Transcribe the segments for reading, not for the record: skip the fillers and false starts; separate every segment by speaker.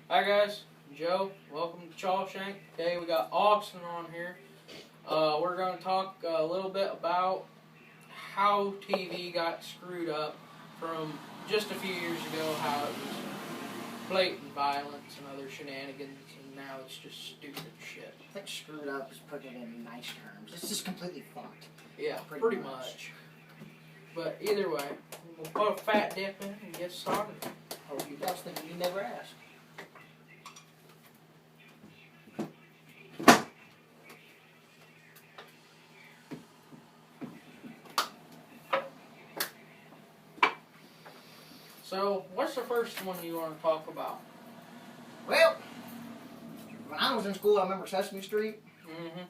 Speaker 1: Hi guys, Joe. Welcome to Chawshank. Today we got Austin on here. We're going to talk a little bit about how TV got screwed up from just a few years ago, how it was blatant violence and other shenanigans, and now it's just stupid shit.
Speaker 2: I think screwed up is putting it in nice terms. It's just completely fucked.
Speaker 1: Yeah, pretty much. But either way, we'll put a fat dip in and get started.
Speaker 2: Oh, you guys think you never asked.
Speaker 1: So, what's the first one you want to talk about?
Speaker 2: Well, when I was in school, I remember Sesame Street.
Speaker 1: Mm-hmm.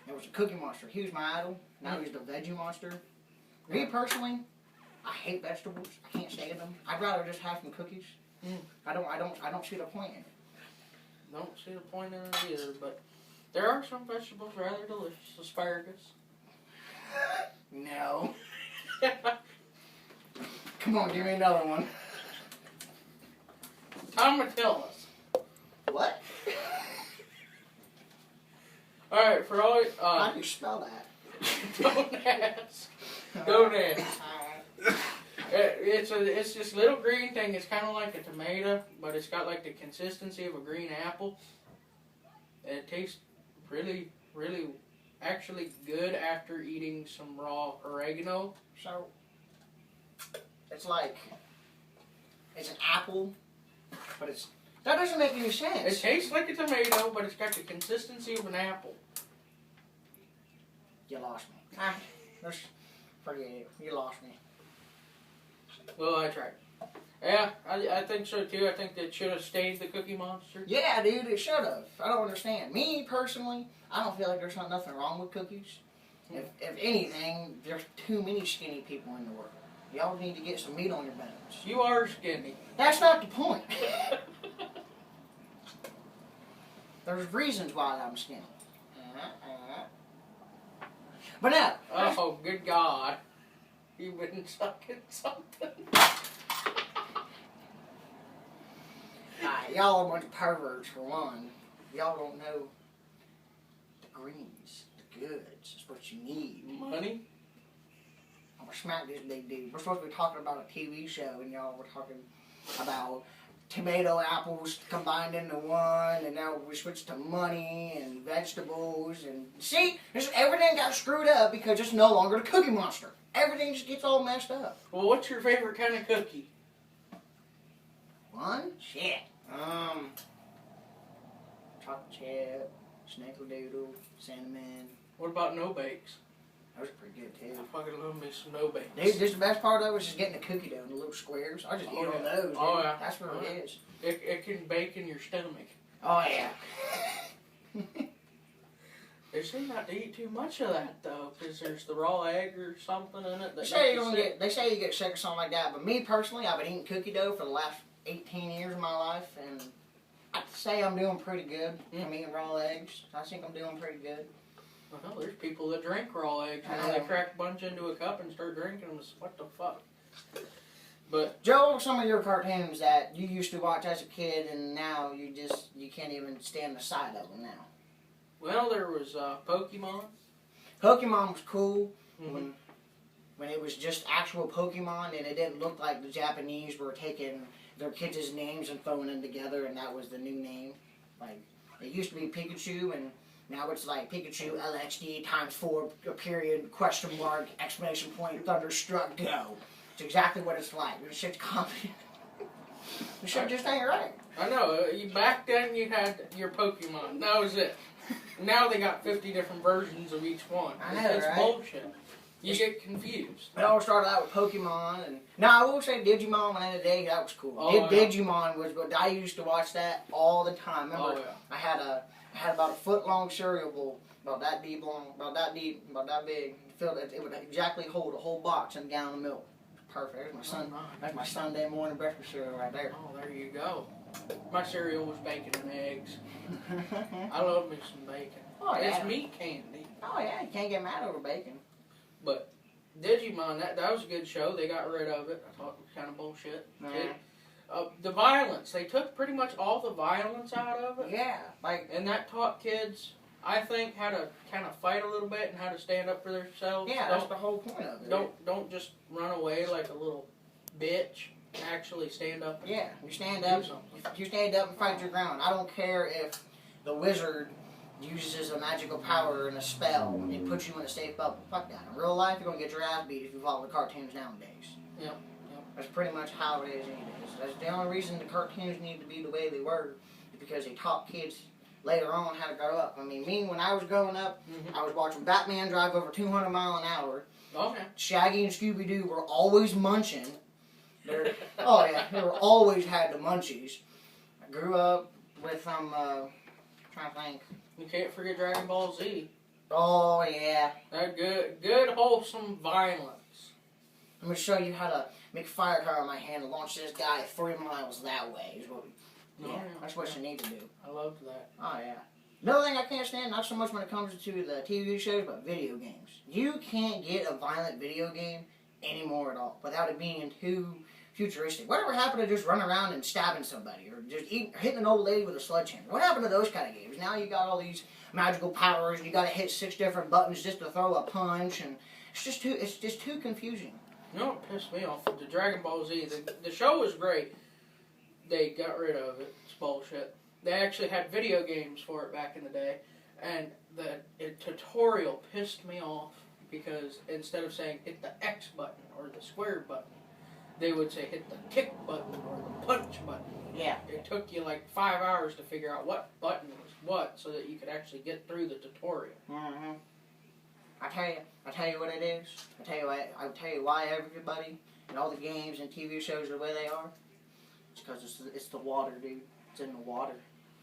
Speaker 2: There was a Cookie Monster. He was my idol. Now he's the Veggie Monster. Me personally, I hate vegetables. I can't stand them. I'd rather just have some cookies. I don't see the point in it.
Speaker 1: Don't see the point in it either, but there are some vegetables rather delicious. Asparagus.
Speaker 2: No. Come on, give me another one.
Speaker 1: Tomatillos.
Speaker 2: What?
Speaker 1: Alright, for all
Speaker 2: how do you spell that?
Speaker 1: don't ask. Don't ask. It's this little green thing. It's kind of like a tomato, but it's got like the consistency of a green apple. And it tastes really, really, actually good after eating some raw oregano.
Speaker 2: So, it's like, it's an apple, but that doesn't make any sense.
Speaker 1: It tastes like a tomato, but it's got the consistency of an apple.
Speaker 2: You lost me. Forget it. You lost me.
Speaker 1: Well, I tried. Yeah, I think so too. I think that should have stayed the Cookie Monster.
Speaker 2: Yeah, dude, it should have. I don't understand. Me, personally, I don't feel like there's nothing wrong with cookies. If anything, there's too many skinny people in the world. Y'all need to get some meat on your bones.
Speaker 1: You are skinny.
Speaker 2: That's not the point. There's reasons why I'm skinny. But now.
Speaker 1: Oh, good God. You've been sucking something.
Speaker 2: Y'all are a bunch of perverts, for one. Y'all don't know the greens, the goods. It's what you need.
Speaker 1: Money?
Speaker 2: I'm gonna smack this big dude. We're supposed to be talking about a TV show, and y'all were talking about tomato apples combined into one, and now we switched to money and vegetables, and see, everything got screwed up because it's no longer the Cookie Monster. Everything just gets all messed up.
Speaker 1: Well, what's your favorite kind of cookie?
Speaker 2: One? Shit. Chocolate chip, snickerdoodle, cinnamon.
Speaker 1: What about no bakes?
Speaker 2: Those are pretty good too.
Speaker 1: I fucking love me some no bakes.
Speaker 2: Dude, just the best part of it is just getting the cookie dough in the little squares. I just eat on those. Dude.
Speaker 1: Oh yeah.
Speaker 2: That's what it is.
Speaker 1: It can bake in your stomach.
Speaker 2: Oh yeah.
Speaker 1: They seem not to eat too much of that though, because there's the raw egg or something in it.
Speaker 2: They say you get sick or something like that, but me personally, I've been eating cookie dough for the last 18 years of my life, and I'd say I'm doing pretty good. I'm eating raw eggs. I think I'm doing pretty good.
Speaker 1: Well, there's people that drink raw eggs. They crack a bunch into a cup and start drinking them. What the fuck? But
Speaker 2: Joe, some of your cartoons that you used to watch as a kid, and now you can't even stand the sight of them now.
Speaker 1: Well, there was Pokemon.
Speaker 2: Pokemon was cool
Speaker 1: Mm-hmm.
Speaker 2: when it was just actual Pokemon, and it didn't look like the Japanese were taking their kids' names and throwing them together, and that was the new name. Like, it used to be Pikachu, and now it's like Pikachu LXD ×4 period question mark exclamation point thunderstruck go. It's exactly what it's like. This shit's comedy. This shit just ain't right.
Speaker 1: I know. Back then you had your Pokemon. That was it. Now they got 50 different versions of each one.
Speaker 2: I know,
Speaker 1: it's
Speaker 2: right?
Speaker 1: bullshit. You get confused.
Speaker 2: It all started out with Pokemon, and now I will say Digimon when I had a day, that was cool.
Speaker 1: Oh, yeah.
Speaker 2: Digimon was good. I used to watch that all the time. Remember,
Speaker 1: Oh, yeah.
Speaker 2: I had about a foot-long cereal bowl, about that deep long, about that deep, about that big. It would exactly hold a whole box and a gallon of milk. Perfect. That's my Sunday morning breakfast cereal right there.
Speaker 1: Oh, there you go. My cereal was bacon and eggs. I love me some bacon.
Speaker 2: Oh, yeah.
Speaker 1: It's meat candy.
Speaker 2: Oh yeah, you can't get mad over bacon.
Speaker 1: But Digimon, that was a good show. They got rid of it. I thought it was kind of bullshit.
Speaker 2: Nah.
Speaker 1: the violence. They took pretty much all the violence out of it.
Speaker 2: Yeah, like,
Speaker 1: and that taught kids, I think, how to kind of fight a little bit and how to stand up for themselves.
Speaker 2: yeah, that's the whole point of it.
Speaker 1: Don't just run away like a little bitch. Actually stand up.
Speaker 2: Yeah, you stand up. You stand up and fight your ground. I don't care if the wizard uses a magical power and a spell and puts you in a safe bubble. Fuck that. In real life, you're gonna get your ass beat if you follow the cartoons nowadays.
Speaker 1: Yep.
Speaker 2: That's pretty much how it is these days. That's the only reason the cartoons need to be the way they were, is because they taught kids later on how to grow up. I mean, when I was growing up, I was watching Batman drive over 200 miles an hour.
Speaker 1: Okay.
Speaker 2: Shaggy and Scooby-Doo were always munching. Oh yeah, they were always had the munchies. I grew up with trying to think.
Speaker 1: You can't forget Dragon Ball Z.
Speaker 2: Oh yeah.
Speaker 1: That good wholesome violence.
Speaker 2: Let me show you how to make a fire car in my hand and launch this guy 3 miles that way. That's what you need to do.
Speaker 1: I loved that.
Speaker 2: Oh yeah. Another thing I can't stand, not so much when it comes to the TV shows, but video games. You can't get a violent video game anymore at all without it being too futuristic. Whatever happened to just running around and stabbing somebody or just hitting an old lady with a sledgehammer? What happened to those kind of games? Now you got all these magical powers and you got to hit 6 different buttons just to throw a punch, and it's just too confusing.
Speaker 1: You know what pissed me off? The Dragon Ball Z. The show was great. They got rid of it. It's bullshit. They actually had video games for it back in the day, and the tutorial pissed me off because instead of saying hit the X button or the square button, they would say hit the kick button or the punch button.
Speaker 2: Yeah.
Speaker 1: It took you like 5 hours to figure out what button was what so that you could actually get through the tutorial.
Speaker 2: Mm-hmm. I tell you what it is. I'll tell you why everybody and all the games and TV shows are the way they are. It's because it's the water, dude. It's in the water.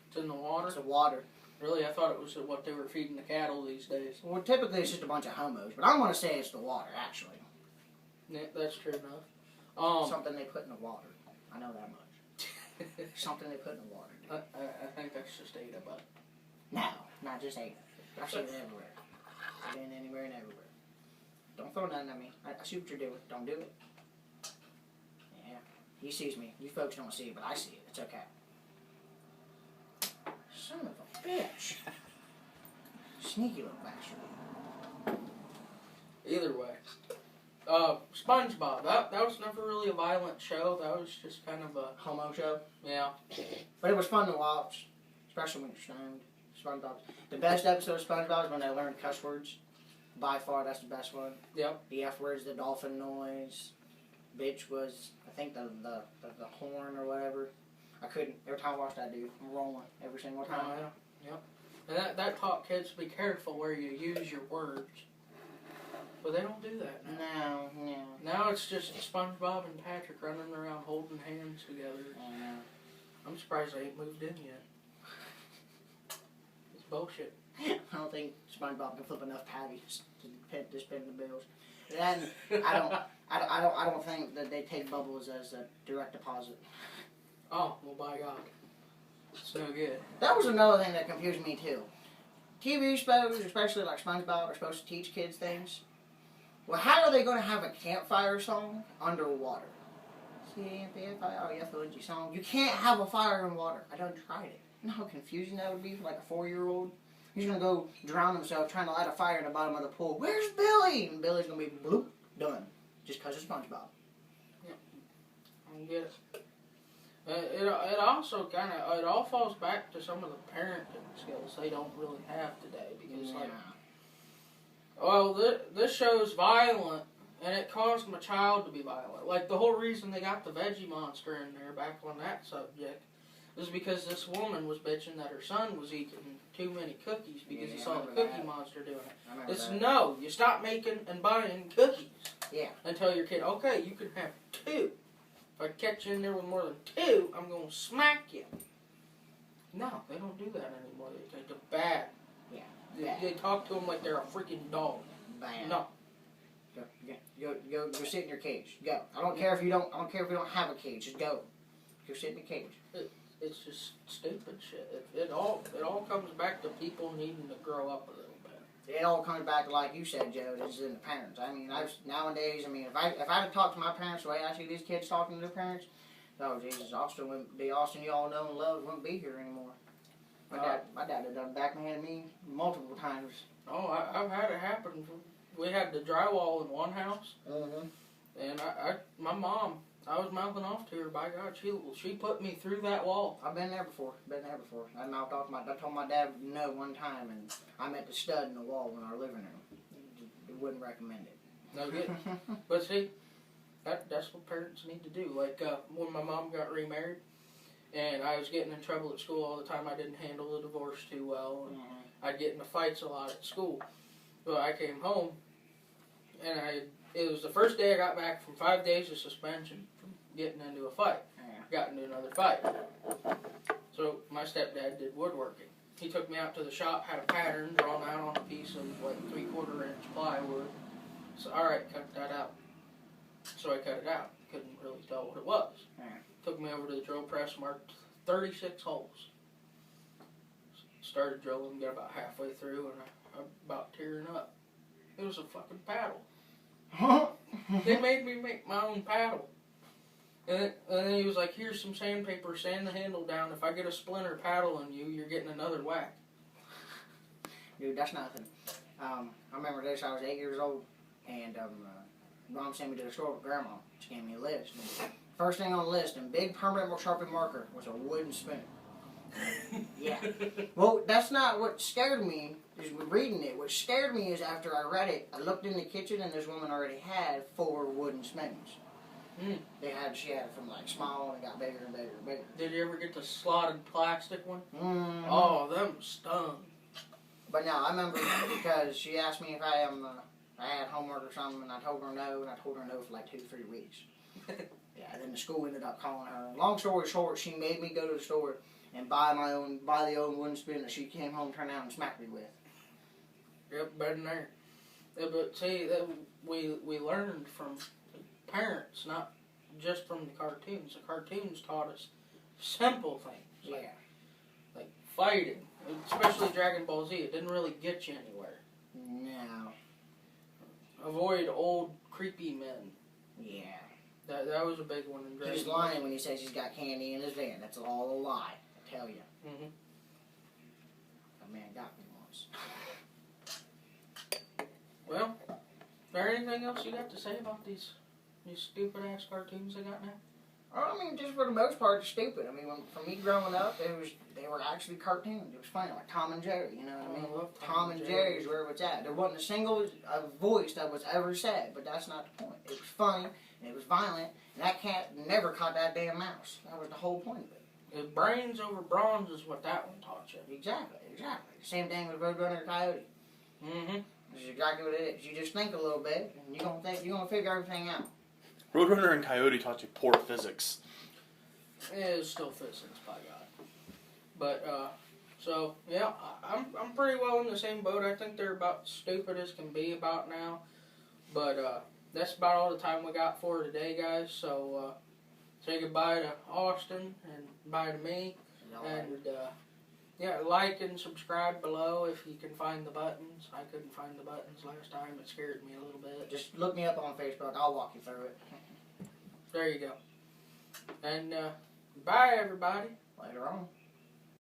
Speaker 1: It's in the water?
Speaker 2: It's the water.
Speaker 1: Really? I thought it was what they were feeding the cattle these days.
Speaker 2: Well, typically it's just a bunch of homos, but I'm going to say it's the water, actually.
Speaker 1: Yeah, that's true enough.
Speaker 2: Something they put in the water. I know that much. Something they put in the water, dude.
Speaker 1: I think that's just Ada, but...
Speaker 2: No, not just Ada. I've seen it everywhere. I've been anywhere and everywhere. Don't throw nothing at me. I see what you're doing. Don't do it. Yeah. He sees me. You folks don't see it, but I see it. It's okay. Son of a bitch. Sneaky little bastard.
Speaker 1: Either way. SpongeBob. That was never really a violent show. That was just kind of a...
Speaker 2: Homo show?
Speaker 1: Yeah.
Speaker 2: But it was fun to watch. Especially when you're stoned. SpongeBob. The best episode of SpongeBob is when they learned cuss words. By far, that's the best one.
Speaker 1: Yep.
Speaker 2: The F words, the dolphin noise. Bitch was, I think, the horn or whatever. I couldn't. Every time I watched that dude, I'm rolling every single time.
Speaker 1: Oh, yeah. Yep. And that taught kids to be careful where you use your words. But they don't do that now.
Speaker 2: No.
Speaker 1: Now it's just SpongeBob and Patrick running around holding hands together. I'm surprised they ain't moved in yet. It's bullshit.
Speaker 2: I don't think SpongeBob can flip enough patties to spend the bills. And I don't think that they take bubbles as a direct deposit.
Speaker 1: Oh, well, by God. It's no good.
Speaker 2: That was another thing that confused me, too. TV shows, especially like SpongeBob, are supposed to teach kids things. Well, how are they going to have a campfire song underwater? Campfire, oh yeah, Fuji song. You can't have a fire in water. I done tried it. You know how confusing that would be for like a 4-year-old? He's going to go drown himself trying to light a fire in the bottom of the pool. Where's Billy? And Billy's going to be bloop, done. Just because it's SpongeBob.
Speaker 1: Yeah. I don't get it. It also kind of, it all falls back to some of the parenting skills they don't really have today. Because, well, this show is violent, and it caused my child to be violent. Like, the whole reason they got the veggie monster in there back on that subject was because this woman was bitching that her son was eating too many cookies because he saw the Cookie Monster doing it. It's no, you stop making and buying cookies.
Speaker 2: Yeah. And
Speaker 1: tell your kid, okay, you can have 2. If I catch you in there with more than 2, I'm going to smack you. No, they don't do that anymore. They take the bad.
Speaker 2: Yeah.
Speaker 1: They talk to them like they're a freaking dog.
Speaker 2: Bad.
Speaker 1: No.
Speaker 2: Go sit in your cage. Go. I don't care if you don't have a cage. Just go. Go sit in the cage.
Speaker 1: It's just stupid shit. It all comes back to people needing to grow up a little bit.
Speaker 2: It all comes back to, like you said, Joe, it's in the parents. I mean, nowadays, if I had to talk to my parents the way I see these kids talking to their parents, Oh Jesus, Austin wouldn't be Austin you all know and love wouldn't be here anymore. My dad had done backhanded me multiple times.
Speaker 1: Oh, I've had it happen. We had the drywall in one house, and my mom, I was mouthing off to her. By God, she put me through that wall.
Speaker 2: I've been there before. I mouthed off I told my dad no one time, and I met the stud in the wall in our living room. Wouldn't recommend it.
Speaker 1: No good. But see, that's what parents need to do. Like when my mom got remarried, and I was getting in trouble at school all the time. I didn't handle the divorce too well, and I'd get into fights a lot at school. But I came home, and it was the first day I got back from 5 days of suspension from getting into a fight. Got into another fight. So my stepdad did woodworking. He took me out to the shop, had a pattern drawn out on a piece of like 3/4 inch plywood. So alright, cut that out. So I cut it out. Couldn't really tell what it was. Took me over to the drill press, marked 36 holes. Started drilling, got about halfway through, and I'm about tearing up. It was a fucking paddle. They made me make my own paddle. And then he was like, here's some sandpaper, sand the handle down. If I get a splinter paddle on you, you're getting another whack.
Speaker 2: Dude, that's nothing. I remember this, I was 8 years old, and Mom sent me to the store with Grandma. She gave me a list. And first thing on the list, in big permanent Sharpie marker, was a wooden spoon. Yeah. Well, that's not what scared me, is reading it. What scared me is after I read it, I looked in the kitchen, and this woman already had 4 wooden spoons. She had it from like small and it got bigger and bigger and bigger.
Speaker 1: Did you ever get the slotted plastic one?
Speaker 2: Oh,
Speaker 1: them stung.
Speaker 2: But no, I remember because she asked me if I had homework or something, and I told her no, and I told her no for like 2-3 weeks. Yeah, and then the school ended up calling her. Long story short, she made me go to the store and buy the old wooden spoon that she came home, turned out, and smacked me with.
Speaker 1: Yep, better than there. Yeah, but see, we learned from parents, not just from the cartoons. The cartoons taught us simple things.
Speaker 2: Yeah.
Speaker 1: Like fighting. Especially Dragon Ball Z. It didn't really get you anywhere.
Speaker 2: No.
Speaker 1: Avoid old, creepy men.
Speaker 2: Yeah.
Speaker 1: That was a big one in Dragon Ball.
Speaker 2: He's lying when he says he's got candy in his van. That's all a lie. I tell you. That man got me once.
Speaker 1: Well, is there anything else you got to say about these stupid ass cartoons they got now?
Speaker 2: I mean, just for the most part, it's stupid. I mean, for me growing up, they were actually cartoons. It was funny, like Tom and Jerry. You know what I mean?
Speaker 1: I love
Speaker 2: Tom and Jerry is where it's at. There wasn't a single voice that was ever said, but that's not the point. It was funny and it was violent, and that cat never caught that damn mouse. That was the whole point of it.
Speaker 1: Brains over bronze is what that one taught you.
Speaker 2: Exactly. Same thing with Roadrunner and Coyote. This is exactly what it is. You just think a little bit, and you're gonna figure everything out.
Speaker 3: Roadrunner and Coyote taught you poor physics.
Speaker 1: It is still physics, by God. But so yeah, I'm pretty well in the same boat. I think they're about as stupid as can be about now. But that's about all the time we got for today, guys. So say goodbye to Austin and bye to me. And yeah, like and subscribe below if you can find the buttons. I couldn't find the buttons last time. It scared me a little bit.
Speaker 2: Just look me up on Facebook. I'll walk you through it.
Speaker 1: There you go. And bye, everybody.
Speaker 2: Later on.